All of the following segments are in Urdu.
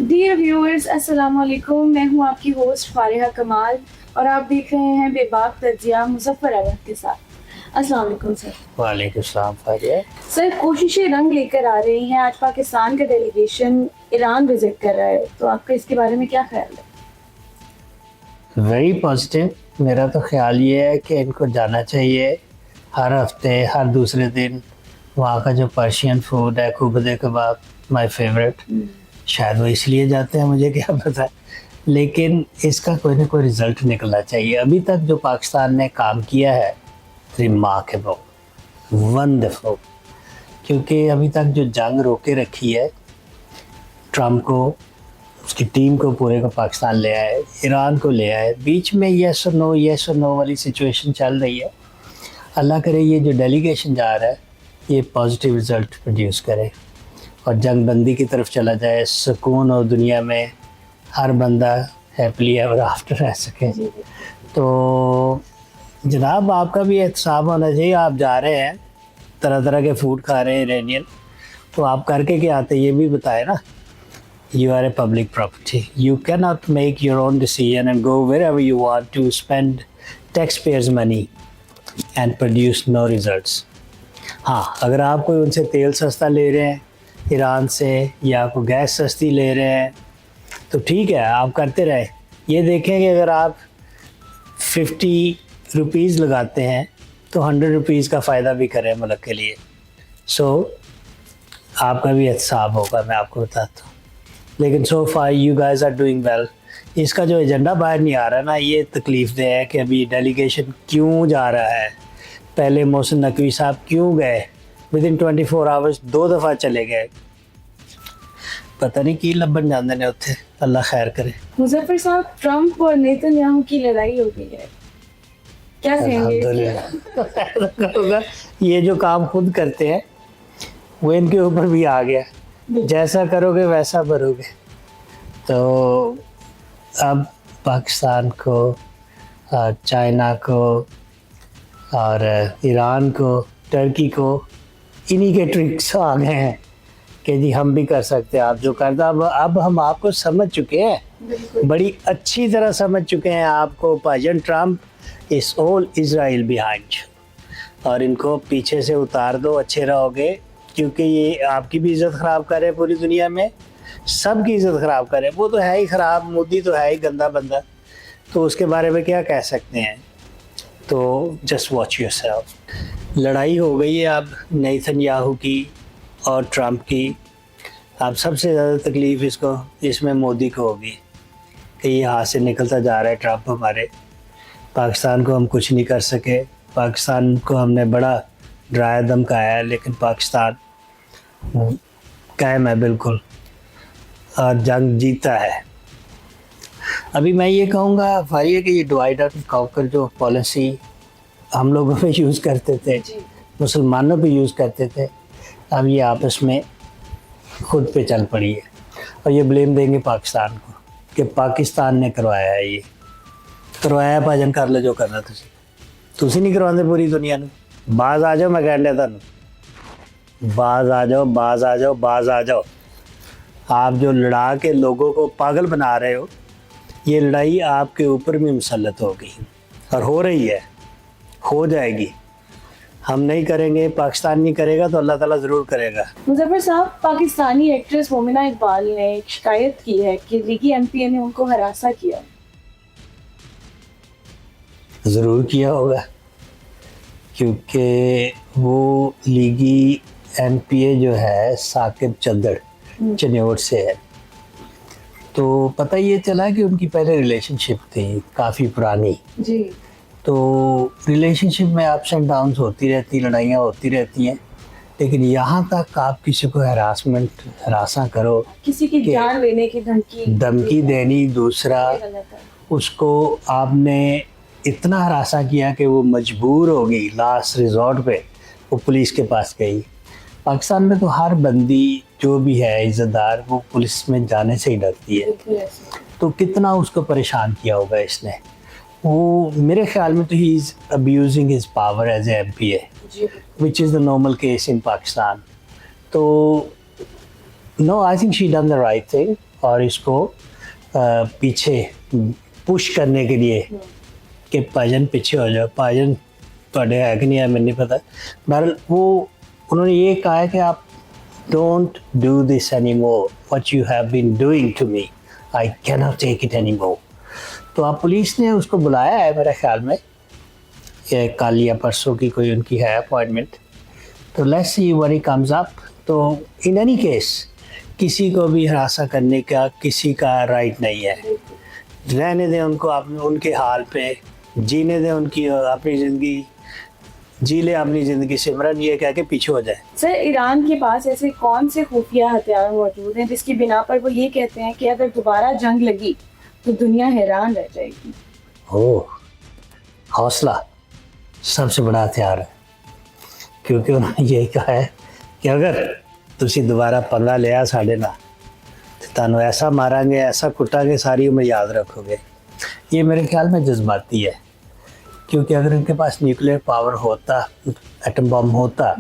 ڈیئر ویورز السلام علیکم، میں ہوں آپ کی ہوسٹ فارحہ کمال اور آپ دیکھ رہے ہیں بے باک تجزیہ مظفر احمد کے ساتھ. السلام علیکم سر. وعلیکم السلام فاریہ. سر کوششیں رنگ لے کر آ رہی ہیں. آج پاکستان کا ڈیلیگیشن ایران وزٹ کر رہا ہے، تو آپ کا اس کے بارے میں کیا خیال ہے؟ Very positive. میرا تو خیال یہ ہے کہ ان کو جانا چاہیے ہر ہفتے ہر دوسرے دن. وہاں کا جو پرشین فوڈ ہے کوبدے کباب مائی فیوریٹ. شاید وہ اس لیے جاتے ہیں مجھے کیا پتہ ہے، لیکن اس کا کوئی نہ کوئی رزلٹ نکلنا چاہیے. ابھی تک جو پاکستان نے کام کیا ہے ریمارکیبل، ونڈرفل. کیونکہ ابھی تک جو جنگ روکے رکھی ہے ٹرمپ کو، اس کی ٹیم کو پورے کو پاکستان لے آئے، ایران کو لے آئے. بیچ میں یس اور نو والی سچویشن چل رہی ہے. اللہ کرے یہ جو ڈیلیگیشن جا رہا ہے یہ پازیٹیو رزلٹ پروڈیوس کرے اور جنگ بندی کی طرف چلا جائے. سکون اور دنیا میں ہر بندہ ہیپلی ایور آفٹر رہ سکے. تو جناب آپ کا بھی احتساب ہونا چاہیے. آپ جا رہے ہیں طرح طرح کے فوڈ کھا رہے ہیں ایرانین، تو آپ کر کے کیا آتے یہ بھی بتائے نا. You are a public property. You cannot make your own decision and go wherever you want to spend taxpayers' money and produce no results. ہاں اگر آپ کوئی ان سے تیل سستا لے رہے ہیں ایران سے یا کوئی گیس سستی لے رہے ہیں تو ٹھیک ہے، آپ کرتے رہے. یہ دیکھیں کہ اگر آپ 50 روپیز لگاتے ہیں تو 100 روپیز کا فائدہ بھی کریں ملک کے لیے. سو آپ کا بھی احتساب ہوگا، میں آپ کو بتاتا ہوں. لیکن so far you guys are doing well. اس کا جو ایجنڈا باہر نہیں آ رہا نا، یہ تکلیف دہ ہے کہ ابھی ڈیلیگیشن کیوں جا رہا ہے. پہلے محسن نقوی صاحب کیوں گئے ود ان 24 آورس 2 دفعہ چلے گئے. پتہ نہیں کی لبن جاندے نے اتھے، اللہ خیر کرے. مظفر صاحب، ٹرمپ اور نیتن یاہو کی لڑائی ہو گئی ہے، کیا کہیں گے؟ الحمدللہ یہ جو کام خود کرتے ہیں وہ ان کے اوپر بھی آ گیا. جیسا کرو گے ویسا بھرو گے. تو اب پاکستان کو اور چائنا کو اور ایران کو ٹرکی کو انہی کے ٹرکس آ گئے ہیں کہ جی ہم بھی کر سکتے ہیں آپ جو کرتا. اب ہم آپ کو سمجھ چکے ہیں، بڑی اچھی طرح سمجھ چکے ہیں آپ کو. پاجن ٹرمپ از آل اسرائیل بیہائنڈ، اور ان کو پیچھے سے اتار دو، اچھے رہو گے. کیونکہ یہ آپ کی بھی عزت خراب کر رہے پوری دنیا میں، سب کی عزت خراب کر رہے. وہ تو ہے ہی خراب، مودی تو ہے ہی گندا بندہ، تو اس کے بارے میں کیا کہہ سکتے ہیں. تو جسٹ واچ یور سیلف. لڑائی ہو گئی ہے اب نیتن یاہو کی اور ٹرمپ کی. اب سب سے زیادہ تکلیف اس میں مودی کو ہوگی کہ یہ ہاتھ سے نکلتا جا رہا ہے ٹرمپ ہمارے. پاکستان کو ہم کچھ نہیں کر سکے. پاکستان کو ہم نے بڑا ڈرایا دھمکایا ہے، لیکن پاکستان قائم ہے بالکل اور جنگ جیتا ہے. ابھی میں یہ کہوں گا فاریہ کہ یہ ڈوائڈ اینڈ کانکر جو پالیسی ہم لوگوں پہ یوز کرتے تھے، مسلمانوں پہ یوز کرتے تھے، اب یہ آپس میں خود پہ چل پڑی ہے. اور یہ بلیم دیں گے پاکستان کو کہ پاکستان نے کروایا ہے. یہ کروایا پاجن کر لو جو کرنا تسی نہیں کرواندے پوری دنیا نے. باز آ جاؤ، میں کہہ لیا تھانوں، باز آ جاؤ باز آ جاؤ باز آ جاؤ. آپ جو لڑا کے لوگوں کو پاگل بنا رہے ہو، یہ لڑائی آپ کے اوپر بھی مسلط ہو گئی اور ہو رہی ہے، ہو جائے گی. ہم نہیں کریں گے، پاکستان نہیں کرے گا تو اللہ تعالیٰ ضرور کرے گا. مظفر صاحب، پاکستانی ایکٹریس مومنہ اقبال نے ایک شکایت کی ہے کہ لیگی ایم پی اے نے ان کو ہراساں کیا. ضرور کیا ہوگا، کیونکہ وہ لیگی ایم پی اے جو ہے ثاقب چدڑ چنیوڑ سے ہے. تو پتہ یہ چلا کہ ان کی پہلے ریلیشن شپ تھی کافی پرانی. جی. تو ریلیشن شپ میں اپس اینڈ ڈاؤنس ہوتی رہتی، لڑائیاں ہوتی رہتی ہیں، لیکن یہاں تک آپ کسی کو ہراساں کرو، کسی کی جان لینے کی دھمکی دینی. دوسرا اس کو آپ نے اتنا ہراساں کیا کہ وہ مجبور ہو گئی، لاسٹ ریزورٹ پہ وہ پولیس کے پاس گئی. پاکستان میں تو ہر بندی جو بھی ہے عزت دار وہ پولیس میں جانے سے ہی ڈرتی ہے. تو کتنا اس کو پریشان کیا ہوگا اس نے. وہ میرے خیال میں تو he is abusing his power as a M P A which is the normal case in Pakistan. تو no, I think she done the right thing. اور اس کو پیچھے پش کرنے کے لیے کہ پاجن پیچھے ہو جاؤ. پاجن تھوڑے ہے کہ نہیں ہے میں نہیں پتہ. بہرحال وہ انہوں نے یہ کہا ہے کہ آپ don't do this any more what you have been doing to me, I can not take it any more. تو اب پولیس نے اس کو بلایا ہے میرے خیال میں, کل یا پرسوں کی کوئی ان کی ہے اپوائنٹمنٹ. تو let's see when he comes up. تو ان اینی کیس کسی کو بھی ہراساں کرنے کا کسی کا رائٹ نہیں ہے. رہنے دیں ان کو ان کے حال پہ, جینے دیں ان کی اپنی زندگی, جی لے اپنی زندگی. سمرن یہ کہہ کے پیچھے ہو جائے. سر ایران کے پاس ایسے کون سے خفیہ ہتھیار موجود ہیں جس کی بنا پر وہ یہ کہتے ہیں کہ اگر دوبارہ جنگ لگی تو دنیا حیران رہ جائے گی؟ حوصلہ سب سے بڑا ہتھیار ہے, کیونکہ انہوں نے یہی کہا ہے کہ اگر تسی دوبارہ پنگا لیا ساڑھے نہ تو تانوں ایسا ماریں گے, ایسا کٹا گے, ساری عمر یاد رکھو گے. یہ میرے خیال میں جذباتی ہے, کیونکہ اگر ان کے پاس نیوکلیر پاور ہوتا, ایٹم بم ہوتا,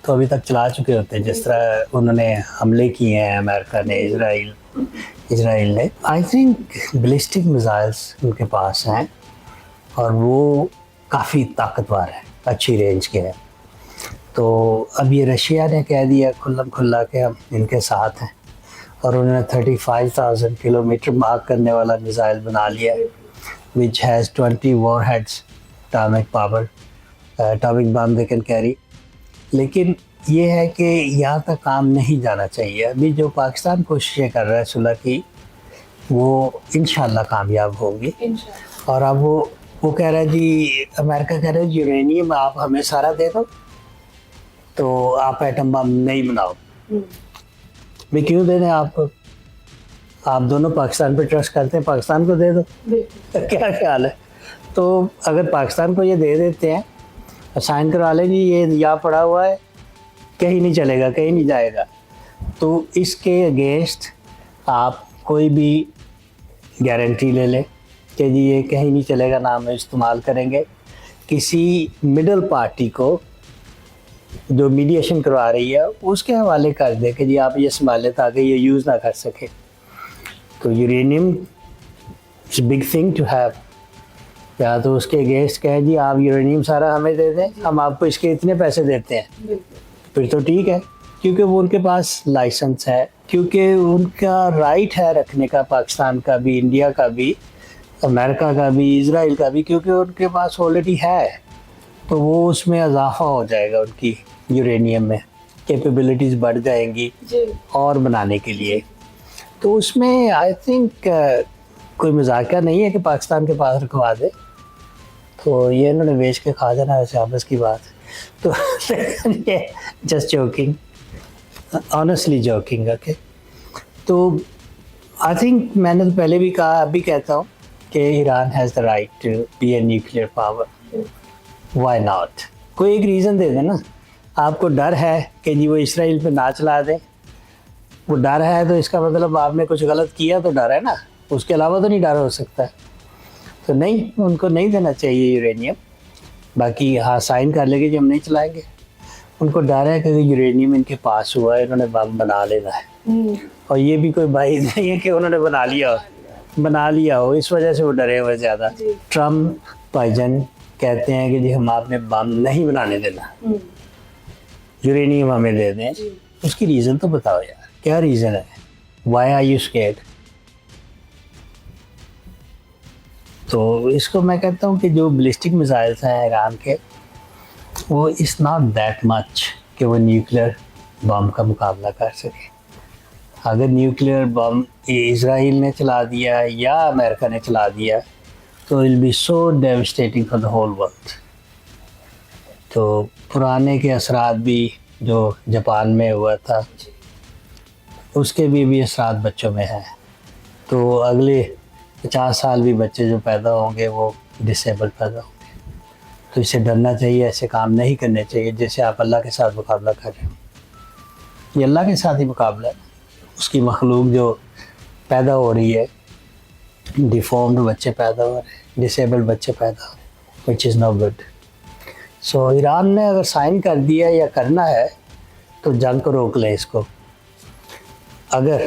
تو ابھی تک چلا چکے ہوتے جس طرح انہوں نے حملے کیے ہیں امریکہ نے, اسرائیل نے. آئی تھنک بلسٹک میزائلس ان کے پاس ہیں اور وہ کافی طاقتور ہیں, اچھی رینج کے ہیں. تو اب یہ رشیا نے کہہ دیا کھلم کھلا کہ ہم ان کے ساتھ ہیں, اور انہوں نے 35,000 کلومیٹر مارک کرنے والا میزائل بنا لیا ہے which has 20 warheads, atomic power, atomic bomb they can carry. لیکن یہ ہے کہ یہاں تک کام نہیں جانا چاہیے. ابھی جو پاکستان کوششیں کر رہا ہے صلح کی, وہ انشاءاللہ کامیاب ہوں گی. اور اب وہ کہہ رہا ہے جی, امریکہ کہہ رہا ہے یورینیم آپ ہمیں سارا دے دو تو آپ ایٹم بم نہیں بناؤ. میں کیوں دے دیں آپ کو؟ آپ دونوں پاکستان پہ ٹرسٹ کرتے ہیں, پاکستان کو دے دو. کیا خیال ہے؟ تو اگر پاکستان کو یہ دے دیتے ہیں, سائن کروا لیں جی یہ یہاں پڑا ہوا ہے, کہیں نہیں چلے گا, کہیں نہیں جائے گا, تو اس کے اگینسٹ آپ کوئی بھی گارنٹی لے لیں کہ جی یہ کہیں نہیں چلے گا, نہ ہم استعمال کریں گے. کسی مڈل پارٹی کو جو میڈیشن کروا رہی ہے اس کے حوالے کر دے کہ جی آپ یہ سنبھالیں تاکہ یہ یوز نہ کر سکے. تو uranium it's big thing to have. یا تو اس کے اگینسٹ کہیں جی آپ یورینیم سارا ہمیں دے دیں, ہم آپ کو اس کے اتنے پیسے دیتے ہیں, پھر تو ٹھیک ہے, کیونکہ وہ ان کے پاس لائسنس ہے, کیونکہ ان کا رائٹ ہے رکھنے کا, پاکستان کا بھی, انڈیا کا بھی, امریکہ کا بھی, اسرائیل کا بھی, کیونکہ ان کے پاس آلریڈی ہے. تو وہ اس میں اضافہ ہو جائے گا ان کی یورینیم میں, کیپیبلٹیز بڑھ جائیں گی اور بنانے کے لیے. تو اس میں آئی تھنک کوئی مذاکرہ نہیں ہے کہ پاکستان کے پاس رکھوا دے, تو یہ انہوں نے بیچ کے کھا جانا ویسے آپس کی بات. تو just joking, honestly joking. Okay, تو آئی تھنک میں نے تو پہلے بھی کہا, اب بھی کہتا ہوں کہ Iran has the right to be a nuclear power. Why not? کوئی ایک ریزن دے دیں نا. آپ کو ڈر ہے کہ جی وہ اسرائیل پہ نہ چلا دیں, وہ ڈر ہے تو اس کا مطلب آپ نے کچھ غلط کیا تو ڈر ہے نا, اس کے علاوہ تو نہیں ڈر ہو سکتا. تو نہیں, ان کو نہیں دینا چاہیے یورینیم. باقی ہاں سائن کر لے گے جو ہم نہیں چلائیں گے. ان کو ڈر ہے کہ یورینیم ان کے پاس ہوا ہے, انہوں نے بم بنا لینا ہے, اور یہ بھی کوئی بات نہیں ہے کہ انہوں نے بنا لیا ہو, اس وجہ سے وہ ڈرے ہوئے زیادہ. ٹرمپ بائیڈن کہتے ہیں کہ جی ہم آپ نے بم نہیں بنانے دینا, یورینیم ہمیں دے دیں. اس کی ریزن تو بتاؤ یار, کیا ریزن ہے؟ Why are you scared? تو اس کو میں کہتا ہوں کہ جو بلسٹک میزائلس ہیں ایران کے, وہ اٹس ناٹ دیٹ مچ کہ وہ نیوکلیئر بم کا مقابلہ کر سکے. اگر نیوکلیئر بم اسرائیل نے چلا دیا یا امریکہ نے چلا دیا تو it will be so devastating for the whole world. تو پرانے کے اثرات بھی جو جاپان میں ہوا تھا, اس کے بھی اثرات بچوں میں ہیں. تو اگلے 50 سال بھی بچے جو پیدا ہوں گے وہ ڈسیبل پیدا ہوں گے. تو اسے ڈرنا چاہیے, ایسے کام نہیں کرنے چاہیے جیسے آپ اللہ کے ساتھ مقابلہ کر رہے ہو. یہ اللہ کے ساتھ ہی مقابلہ ہے. اس کی مخلوق جو پیدا ہو رہی ہے, ڈیفارمڈ بچے پیدا ہو رہے ہیں, ڈسیبل بچے پیدا ہو رہے ہیں, وچ از نو گڈ. سو ایران نے اگر سائن کر دیا یا کرنا ہے تو جنگ کو روک لیں اس کو. اگر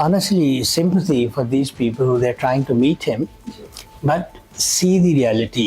honestly sympathy for these people who they're trying to meet him, but see the reality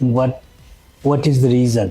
what is the reason।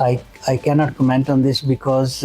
I cannot comment on this because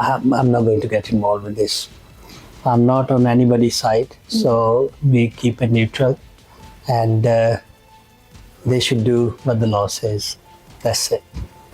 I'm not going to get involved with this. I'm not on anybody's side, so we keep it neutral and they should do what the law says. That's it.